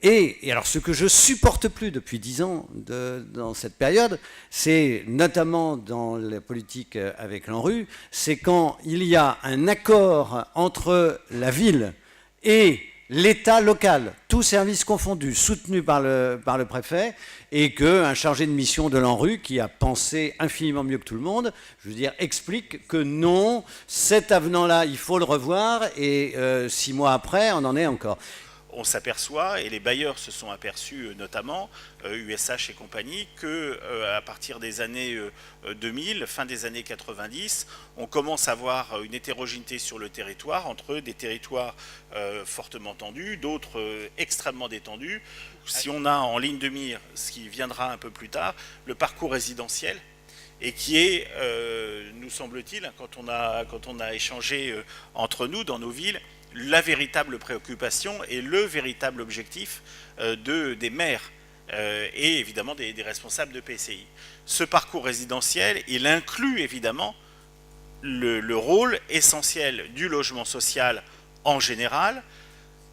Et alors ce que je supporte plus depuis 10 ans dans cette période, c'est notamment dans la politique avec l'ANRU, c'est quand il y a un accord entre la ville et l'État local, tous services confondus, soutenu par le préfet, et qu'un chargé de mission de l'ANRU, qui a pensé infiniment mieux que tout le monde, je veux dire, explique que non, cet avenant-là, il faut le revoir, et 6 mois après, on en est encore. On s'aperçoit, et les bailleurs se sont aperçus notamment, USH et compagnie, que à partir des années 2000, fin des années 90, on commence à avoir une hétérogénéité sur le territoire, entre des territoires fortement tendus, d'autres extrêmement détendus. Si on a en ligne de mire, ce qui viendra un peu plus tard, le parcours résidentiel, et qui est, nous semble-t-il, quand on a échangé entre nous dans nos villes, la véritable préoccupation et le véritable objectif des maires et évidemment des responsables de PCI. Ce parcours résidentiel, il inclut évidemment le rôle essentiel du logement social en général,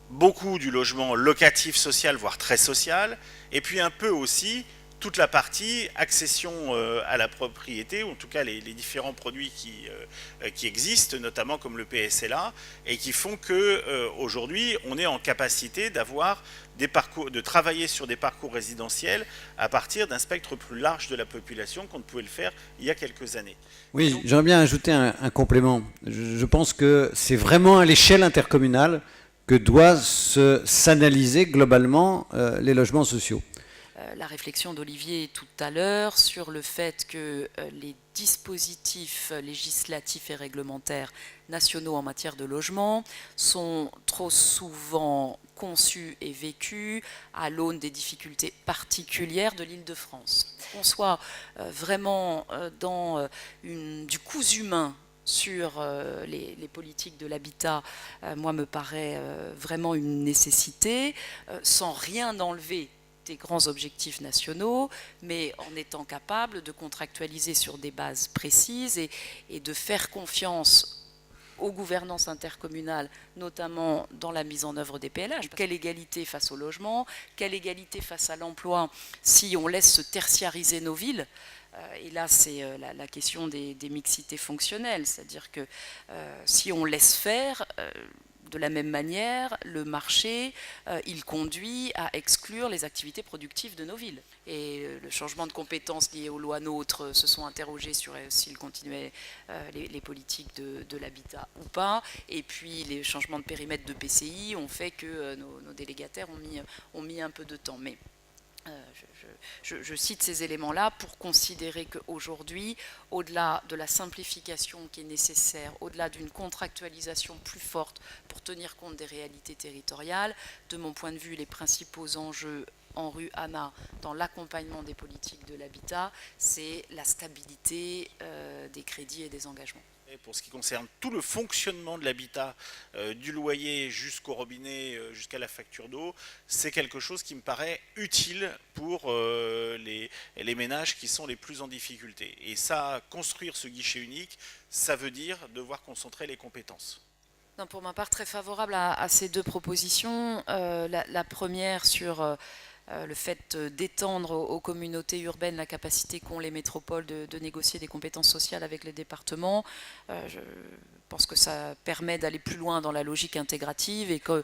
beaucoup du logement locatif social, voire très social, et puis un peu aussi toute la partie accession à la propriété, ou en tout cas les différents produits qui existent, notamment comme le PSLA, et qui font qu'aujourd'hui, on est en capacité d'avoir des parcours, de travailler sur des parcours résidentiels à partir d'un spectre plus large de la population qu'on ne pouvait le faire il y a quelques années. Oui, j'aimerais bien ajouter un complément. Je pense que c'est vraiment à l'échelle intercommunale que doivent s'analyser globalement les logements sociaux. La réflexion d'Olivier tout à l'heure sur le fait que les dispositifs législatifs et réglementaires nationaux en matière de logement sont trop souvent conçus et vécus à l'aune des difficultés particulières de l'Île-de-France. Qu'on soit vraiment dans du cousu humain sur les politiques de l'habitat, moi me paraît vraiment une nécessité, sans rien enlever des grands objectifs nationaux, mais en étant capable de contractualiser sur des bases précises et de faire confiance aux gouvernances intercommunales, notamment dans la mise en œuvre des PLH. Quelle égalité face au logement, quelle égalité face à l'emploi si on laisse se tertiariser nos villes. Et là, c'est la question des mixités fonctionnelles, c'est-à-dire que si on laisse faire, de la même manière, le marché, il conduit à exclure les activités productives de nos villes. Et le changement de compétences liées aux lois NOTRe se sont interrogés sur s'ils continuaient les politiques de l'habitat ou pas. Et puis les changements de périmètre de PCI ont fait que nos délégataires ont mis un peu de temps. Mais je cite ces éléments-là pour considérer qu'aujourd'hui, au-delà de la simplification qui est nécessaire, au-delà d'une contractualisation plus forte pour tenir compte des réalités territoriales, de mon point de vue, les principaux enjeux en rue Anna dans l'accompagnement des politiques de l'habitat, c'est la stabilité des crédits et des engagements. Pour ce qui concerne tout le fonctionnement de l'habitat, du loyer jusqu'au robinet, jusqu'à la facture d'eau, c'est quelque chose qui me paraît utile pour les ménages qui sont les plus en difficulté. Et ça, construire ce guichet unique, ça veut dire devoir concentrer les compétences. Non, pour ma part, très favorable à ces deux propositions. La première sur le fait d'étendre aux communautés urbaines la capacité qu'ont les métropoles de négocier des compétences sociales avec les départements. Je pense que ça permet d'aller plus loin dans la logique intégrative et que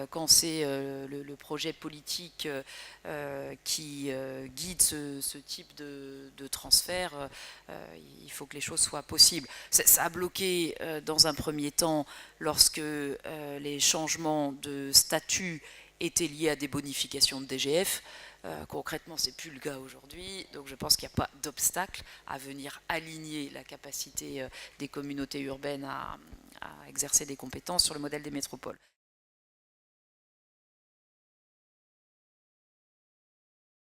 quand c'est le projet politique qui guide ce type de transfert, il faut que les choses soient possibles. Ça a bloqué dans un premier temps lorsque les changements de statut étaient liés à des bonifications de DGF. Concrètement, ce n'est plus le cas aujourd'hui, donc je pense qu'il n'y a pas d'obstacle à venir aligner la capacité des communautés urbaines à exercer des compétences sur le modèle des métropoles.